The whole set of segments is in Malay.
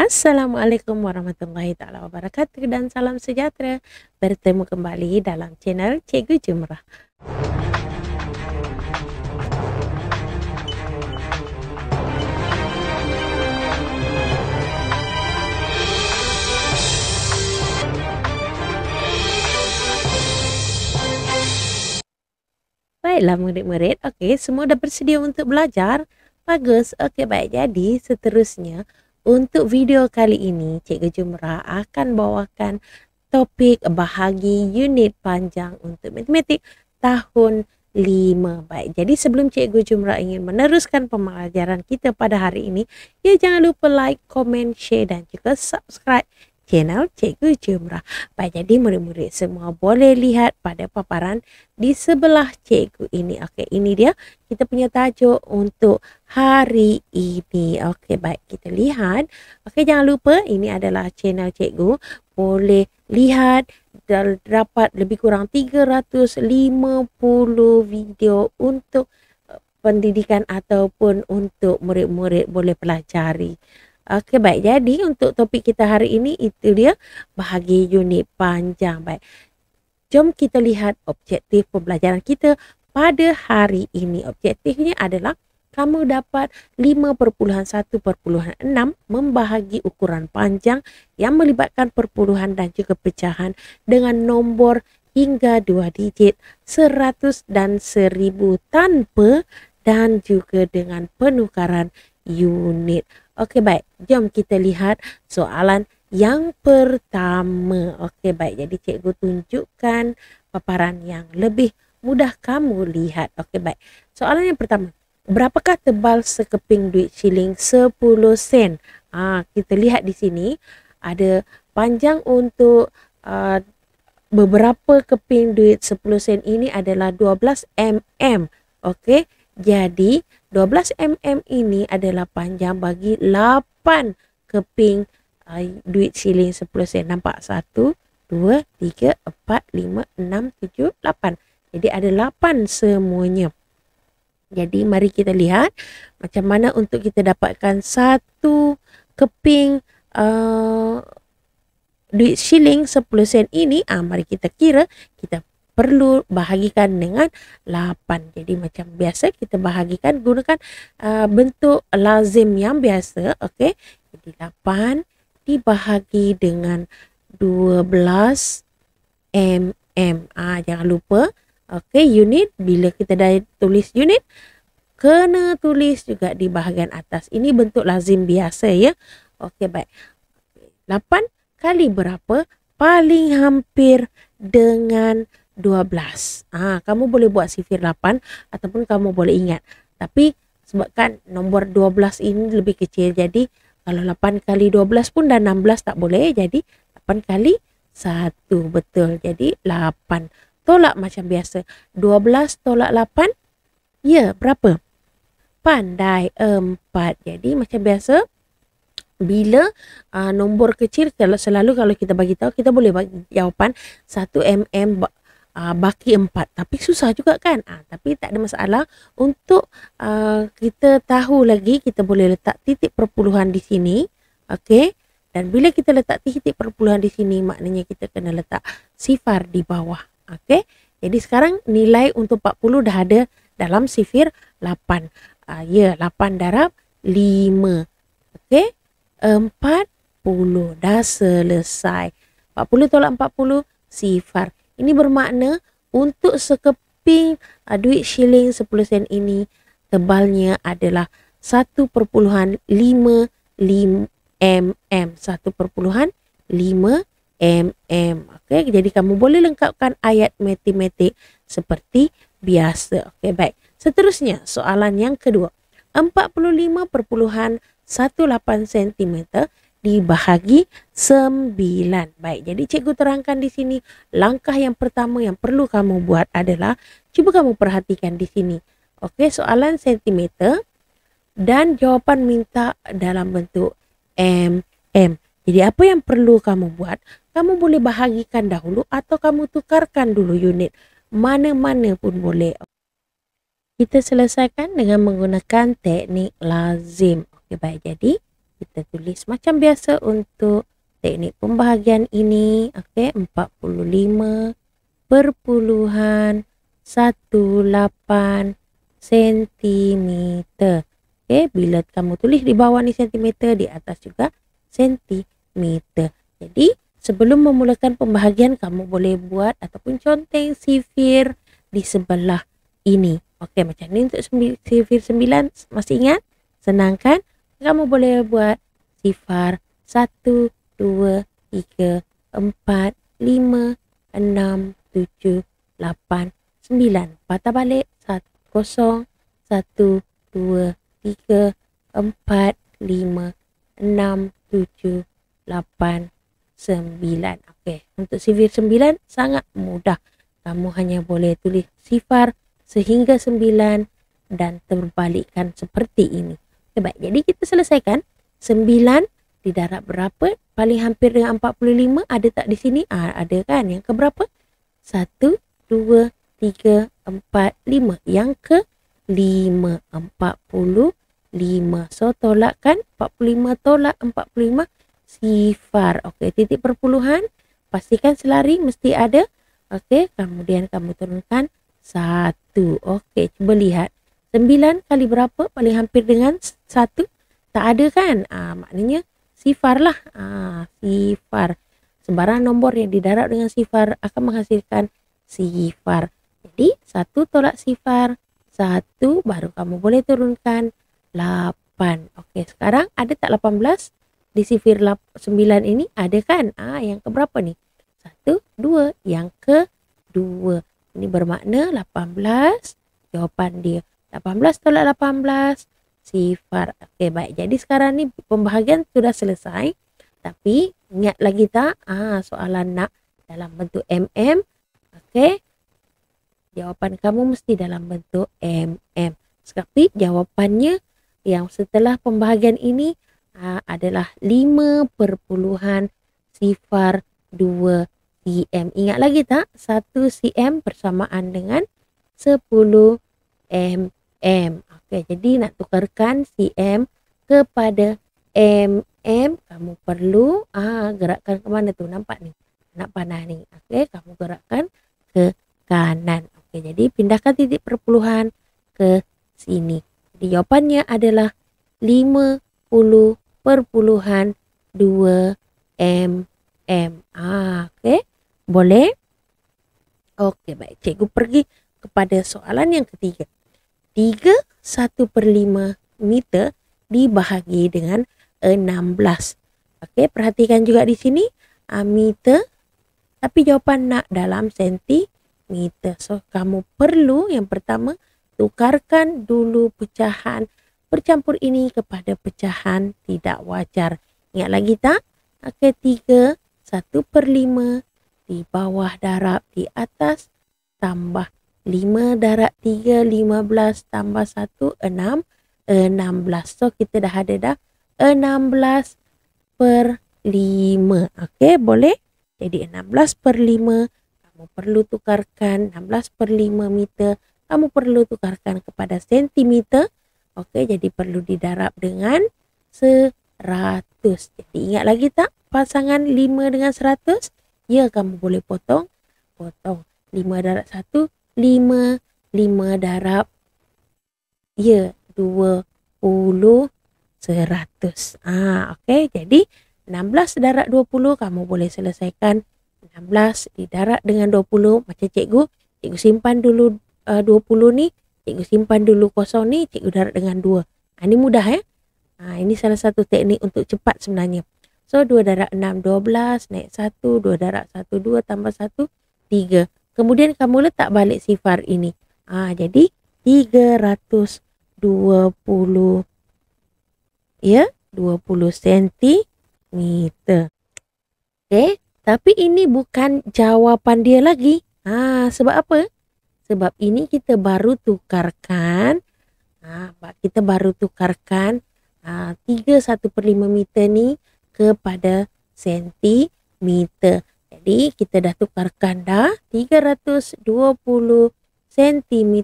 Assalamualaikum warahmatullahi taala wabarakatuh dan salam sejahtera. Bertemu kembali dalam channel Cikgu Jumrah. Baiklah murid-murid, okey, semua dah bersedia untuk belajar? Bagus, okey baik. Jadi seterusnya untuk video kali ini Cikgu Jumrah akan bawakan topik bahagi unit panjang untuk matematik tahun 5. Baik, jadi sebelum Cikgu Jumrah ingin meneruskan pembelajaran kita pada hari ini, ya jangan lupa like, komen, share dan juga subscribe channel Cikgu Jumrah. Baik, jadi murid-murid semua boleh lihat pada paparan di sebelah cikgu ini. Okey, ini dia kita punya tajuk untuk hari ini. Okey, baik, kita lihat. Okey, jangan lupa ini adalah channel cikgu. Boleh lihat dan dapat lebih kurang 350 video untuk pendidikan ataupun untuk murid-murid boleh pelajari. Okey baik, jadi untuk topik kita hari ini itu dia bahagi unit panjang. Baik, jom kita lihat objektif pembelajaran kita pada hari ini. Objektifnya adalah kamu dapat 5.1.6 membahagi ukuran panjang yang melibatkan perpuluhan dan juga pecahan dengan nombor hingga 2 digit, 100 dan 1000 tanpa dan juga dengan penukaran unit. Okey baik, jom kita lihat soalan yang pertama. Okey baik, jadi cikgu tunjukkan paparan yang lebih mudah kamu lihat. Okey baik, soalan yang pertama. Berapakah tebal sekeping duit shilling 10 sen? Kita lihat di sini ada panjang untuk beberapa keping duit 10 sen ini adalah 12 mm. Okey, jadi 12 mm ini adalah panjang bagi 8 keping duit shilling 10 sen. Nampak? 1, 2, 3, 4, 5, 6, 7, 8. Jadi ada 8 semuanya. Jadi mari kita lihat macam mana untuk kita dapatkan satu keping duit shilling 10 sen ini. Mari kita kira, kita perlu bahagikan dengan 8. Jadi macam biasa kita bahagikan gunakan bentuk lazim yang biasa. Okey, jadi 8 dibahagi dengan 12 mm. Jangan lupa, okey, unit, bila kita dah tulis unit kena tulis juga di bahagian atas. Ini bentuk lazim biasa ya. Okey baik, 8 kali berapa? Paling hampir dengan 12. Kamu boleh buat sifir 8 ataupun kamu boleh ingat. Tapi sebabkan nombor 12 ini lebih kecil, jadi kalau 8 kali 12 pun dah 16 tak boleh. Jadi 8 kali 1. Betul. Jadi 8. Tolak macam biasa. 12 tolak 8. Ya, berapa? Pandai, 4. Jadi macam biasa, bila nombor kecil, selalu kalau kita bagi tahu, kita boleh bagi jawapan 1 mm baki 4. Tapi susah juga kan? Tapi tak ada masalah. Untuk kita tahu lagi, kita boleh letak titik perpuluhan di sini. Okey. Dan bila kita letak titik perpuluhan di sini, maknanya kita kena letak sifar di bawah. Okey. Jadi sekarang nilai untuk 40 dah ada dalam sifir 8. 8 darab 5. Okey. 40 dah selesai. 40 tolak 40 sifar. Ini bermakna untuk sekeping duit shilling 10 sen ini tebalnya adalah 1.5 mm. 1.5 mm. Okey, jadi kamu boleh lengkapkan ayat matematik seperti biasa. Okey baik. Seterusnya soalan yang kedua. 45.18 cm dibahagi 9. Baik, jadi cikgu terangkan di sini langkah yang pertama yang perlu kamu buat adalah cuba kamu perhatikan di sini. Okey, soalan sentimeter dan jawapan minta dalam bentuk mm. Jadi apa yang perlu kamu buat? Kamu boleh bahagikan dahulu atau kamu tukarkan dulu unit. Mana-mana pun boleh. Kita selesaikan dengan menggunakan teknik lazim. Okey baik, jadi kita tulis macam biasa untuk teknik pembahagian ini. Okey, 45,18 sentimeter. Okey, bila kamu tulis di bawah ni sentimeter, di atas juga sentimeter. Jadi, sebelum memulakan pembahagian, kamu boleh buat ataupun conteng sifir di sebelah ini. Okey, macam ni untuk sifir 9. Masih ingat? Senang kan? Kamu boleh buat sifar 1, 2, 3, 4, 5, 6, 7, 8, 9. Patah balik. 0, 1, 2, 3, 4, 5, 6, 7, 8, 9. Okey, untuk sifir 9 sangat mudah. Kamu hanya boleh tulis sifar sehingga 9 dan terbalikkan seperti ini. Okay, baik. Jadi kita selesaikan. 9 di darab berapa? Paling hampir dengan 45. Ada tak di sini? Ada kan? Yang ke berapa? 1, 2, 3, 4, 5. Yang ke 5. 45. So, tolakkan 45 tolak 45. Sifar. Okey, titik perpuluhan. Pastikan selari mesti ada. Okey, kemudian kamu turunkan 1. Okey, cuba lihat. 9 kali berapa? Paling hampir dengan 1. Tak ada kan? Maknanya sifar lah. Sifar. Sembarang nombor yang didarab dengan sifar akan menghasilkan sifar. Jadi, 1 tolak sifar. 1 baru kamu boleh turunkan 8. Okey, sekarang ada tak 18? Di sifir 9 ini ada kan? Yang ke berapa ni? 1, 2. Yang ke 2. Ini bermakna 18. Jawapan dia 18 tolak 18. Sifar. Okey, baik. Jadi sekarang ni pembahagian sudah selesai. Tapi ingat lagi tak? Soalan nak dalam bentuk mm. Okey. Jawapan kamu mesti dalam bentuk mm. Tapi jawapannya yang setelah pembahagian ini adalah 5,02 cm. Ingat lagi tak? 1 cm bersamaan dengan 10 mm. Okey, jadi nak tukarkan cm kepada mm, kamu perlu gerakkan ke mana tu? Nampak ni? Nak panah ni. Okey, kamu gerakkan ke kanan. Okey, jadi pindahkan titik perpuluhan ke sini. Jadi jawapannya adalah 50,2 mm. Okey, boleh? Okey, baik. Cikgu pergi kepada soalan yang ketiga. 1/5 meter dibahagi dengan 16. Okey, perhatikan juga di sini meter, tapi jawapan nak dalam sentimeter. So, kamu perlu yang pertama tukarkan dulu pecahan bercampur ini kepada pecahan tidak wajar. Ingat lagi tak? Okey, 3, 1/5 di bawah darab di atas tambah 5 darab 3, 15 tambah 1, 6, 16. So, kita dah ada 16/5. Okey, boleh? Jadi, 16/5. Kamu perlu tukarkan 16/5 meter. Kamu perlu tukarkan kepada sentimeter. Okey, jadi perlu didarab dengan 100. Jadi, ingat lagi tak pasangan 5 dengan 100? Ya, kamu boleh potong. 5 darab 1. 5 darab 20 100. Okey, jadi 16 darab 20 kamu boleh selesaikan 16 didarab dengan 20 macam cikgu simpan dulu 20 ni, cikgu simpan dulu kosong ni, cikgu darab dengan 2. Ini mudah ya. Ini salah satu teknik untuk cepat sebenarnya. So 2 darab 6 12 naik 1, 2 darab 1 2 tambah 1 3. Kemudian kamu letak balik sifar ini. Jadi 320 ya, 20 sentimeter. Okey, tapi ini bukan jawapan dia lagi. Sebab apa? Sebab ini kita baru tukarkan. Kita baru tukarkan 3/1/5 meter ni kepada sentimeter. Jadi, kita dah tukarkan dah 320 cm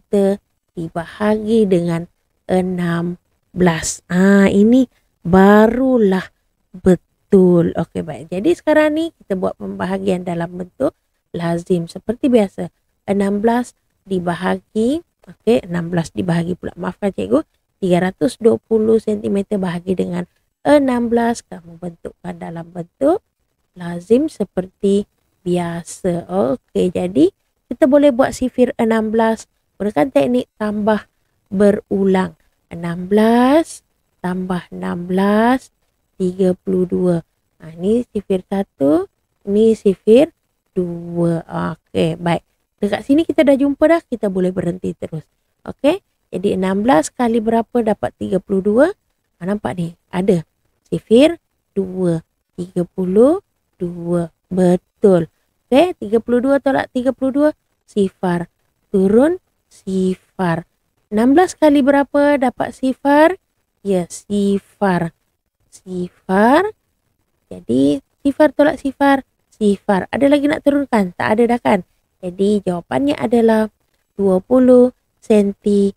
dibahagi dengan 16. Ini barulah betul. Okey, baik. Jadi sekarang ni kita buat pembahagian dalam bentuk lazim seperti biasa. 16 dibahagi, okey, 16 dibahagi pula. Maafkan cikgu. 320 cm bahagi dengan 16, kamu bentukkan dalam bentuk lazim seperti biasa. Okey, jadi kita boleh buat sifir 16 gunakan teknik tambah berulang. 16 tambah 16, 32. Ini sifir 1, ini sifir 2. Okey, baik. Dekat sini kita dah jumpa dah, kita boleh berhenti terus. Okey, jadi 16 kali berapa dapat 32? Nampak ni, ada sifir 2, 32. Betul. Okey, 32 tolak 32, sifar. Turun, sifar. 16 kali berapa dapat sifar? Ya, sifar. Sifar. Jadi, sifar tolak sifar, sifar. Ada lagi nak turunkan? Tak ada dah kan? Jadi, jawapannya adalah 20 cm.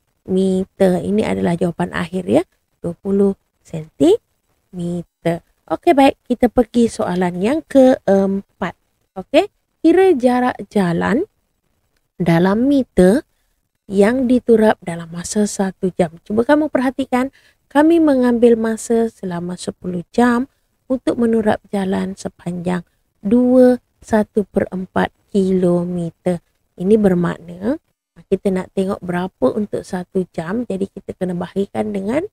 Ini adalah jawapan akhir ya. 20 cm. Okey, baik. Kita pergi soalan yang keempat. Okey. Kira jarak jalan dalam meter yang diturap dalam masa 1 jam. Cuba kamu perhatikan, kami mengambil masa selama 10 jam untuk menurap jalan sepanjang 1/4 kilometer. Ini bermakna kita nak tengok berapa untuk 1 jam. Jadi kita kena bahagikan dengan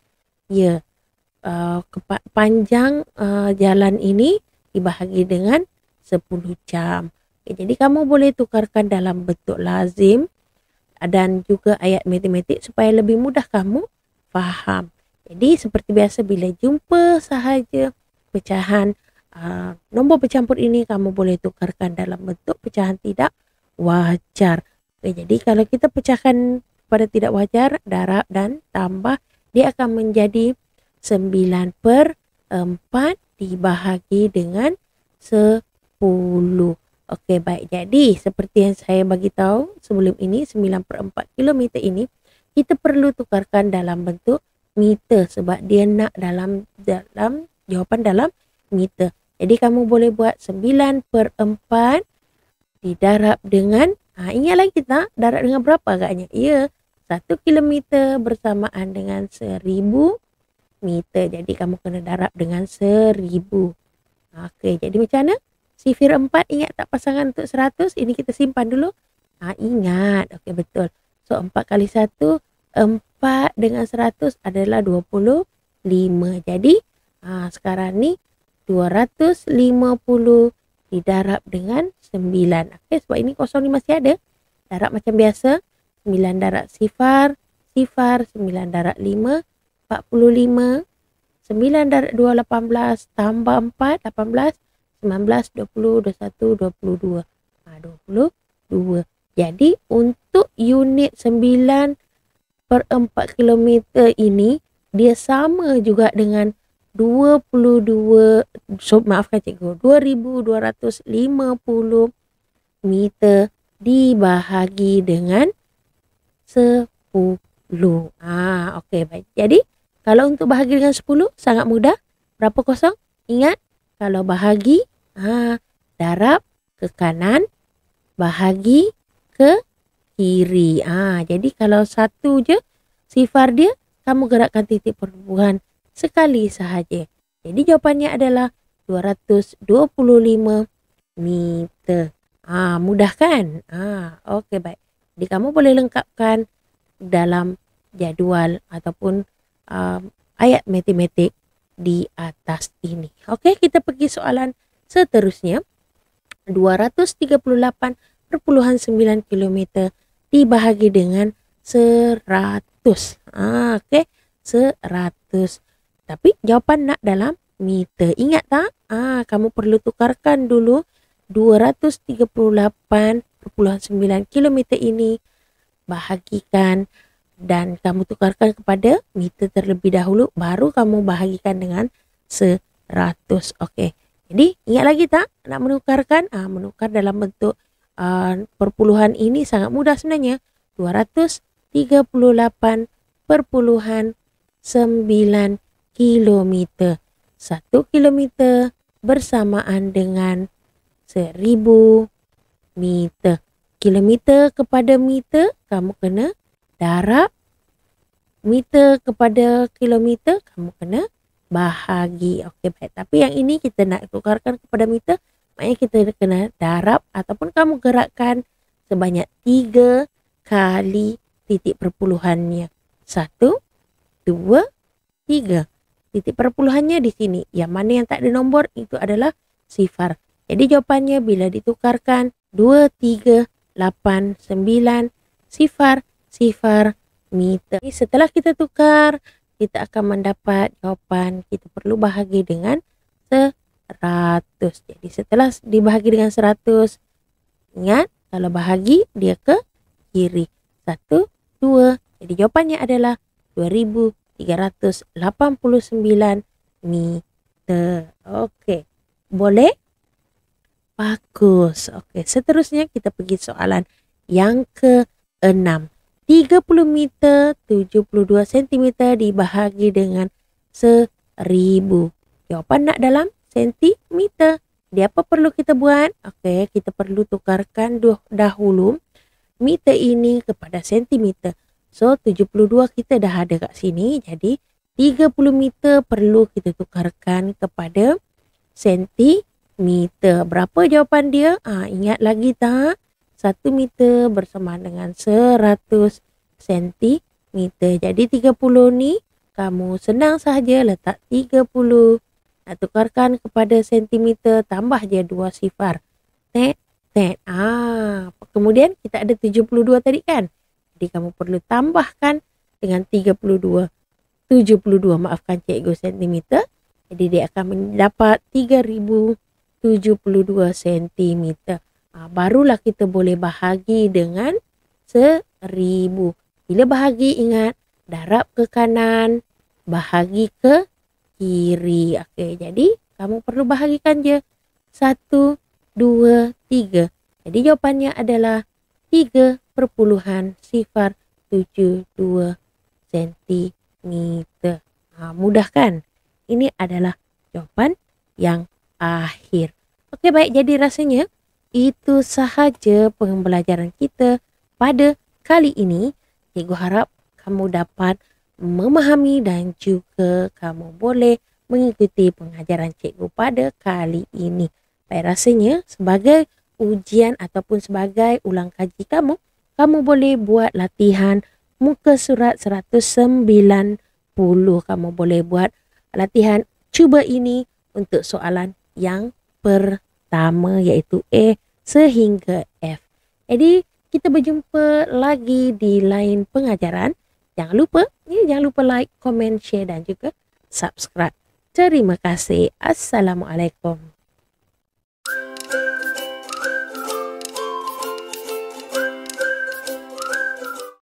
panjang jalan ini dibahagi dengan 10 jam. Okay, jadi kamu boleh tukarkan dalam bentuk lazim dan juga ayat matematik supaya lebih mudah kamu faham. Jadi seperti biasa bila jumpa sahaja pecahan nombor bercampur ini, kamu boleh tukarkan dalam bentuk pecahan tidak wajar. Okay, jadi kalau kita pecahkan pada tidak wajar, darab dan tambah, dia akan menjadi 9/4 dibahagi dengan 10. Okey, baik. Jadi seperti yang saya bagi tahu sebelum ini, 9/4 kilometer ini kita perlu tukarkan dalam bentuk meter sebab dia nak dalam jawapan dalam meter. Jadi kamu boleh buat 9/4 didarab dengan ingat lagi kita darab dengan berapa agaknya? Ya, 1 kilometer bersamaan dengan 1000 meter. Jadi kamu kena darab dengan 1000. Okey, jadi macam mana? Sifir 4 ingat tak pasangan untuk 100? Ini kita simpan dulu. Ingat. Okey, betul. So 4 kali 1, 4 dengan 100 adalah 25. Jadi sekarang ni 250 didarab dengan 9. Okey, sebab ini kosong ni masih ada. Darab macam biasa. 9 darab sifar, sifar. 9 darab 5, 45. 9 darab 2, 18. Tambah 4, 18. 19, 20, 21, 22. 22. Jadi untuk unit 9/4 kilometer ini, dia sama juga dengan 2250 meter dibahagi dengan 10. Okey, baik. Jadi kalau untuk bahagi dengan 10 sangat mudah. Berapa kosong? Ingat, kalau bahagi darab ke kanan, bahagi ke kiri. Jadi kalau satu je sifar dia, kamu gerakkan titik perhubungan sekali sahaja. Jadi jawapannya adalah 225 meter. Mudah kan? Okey, baik. Jadi kamu boleh lengkapkan dalam jadual ataupun ayat matematik di atas ini. Okey, kita pergi soalan seterusnya. 238,9 km dibahagi dengan 100. Okey, 100. Tapi jawapan nak dalam meter. Ingat tak? Kamu perlu tukarkan dulu 238,9 km ini bahagikan dan kamu tukarkan kepada meter terlebih dahulu, baru kamu bahagikan dengan 100. Okey. Jadi ingat lagi tak nak menukarkan? Menukar dalam bentuk perpuluhan ini sangat mudah sebenarnya. 238,9 kilometer. 1 kilometer bersamaan dengan 1000 meter. Kilometer kepada meter, kamu kena darab. Meter kepada kilometer, kamu kena bahagi. Okey, baik. Tapi yang ini kita nak tukarkan kepada meter, maknanya kita kena darab ataupun kamu gerakkan sebanyak 3 kali titik perpuluhannya. 1, 2, 3. Titik perpuluhannya di sini. Yang mana yang tak ada nombor itu adalah sifar. Jadi jawapannya bila ditukarkan 2, 3, 8, 9, sifar, sifar, meter. Setelah kita tukar, kita akan mendapat jawapan. Kita perlu bahagi dengan 100. Jadi setelah dibahagi dengan 100, ingat kalau bahagi dia ke kiri. 1, 2. Jadi jawapannya adalah 2389 meter. Okey. Boleh? Bagus. Okey, seterusnya kita pergi soalan yang ke-6. 30 meter 72 cm dibahagi dengan 1000. Jawapan nak dalam sentimeter. Jadi apa perlu kita buat? Okey, kita perlu tukarkan dahulu meter ini kepada sentimeter. So 72 kita dah ada kat sini. Jadi 30 meter perlu kita tukarkan kepada sentimeter. Berapa jawapan dia? Ingat lagi tak? 1 meter bersamaan dengan 100 sentimeter. Jadi 30 ni kamu senang sahaja letak 30. Nak tukarkan kepada sentimeter, tambah je 2 sifar. Tet. Kemudian kita ada 72 tadi kan? Jadi kamu perlu tambahkan dengan 32. 72, maafkan cikgu, sentimeter. Jadi dia akan mendapat 3072 sentimeter. Barulah kita boleh bahagi dengan 1000. Bila bahagi, ingat darab ke kanan, bahagi ke kiri. Okey, jadi kamu perlu bahagikan je 1, 2, 3. Jadi jawapannya adalah 3,072 cm. Mudah kan? Ini adalah jawapan yang akhir. Okey, baik. Jadi rasanya itu sahaja pembelajaran kita pada kali ini. Cikgu harap kamu dapat memahami dan juga kamu boleh mengikuti pengajaran cikgu pada kali ini. Baik, rasanya sebagai ujian ataupun sebagai ulang kaji kamu, kamu boleh buat latihan muka surat 190. Kamu boleh buat latihan cuba ini untuk soalan yang pertama, iaitu A sehingga F. Jadi kita berjumpa lagi di lain pengajaran. Jangan lupa like, komen, share dan juga subscribe. Terima kasih. Assalamualaikum.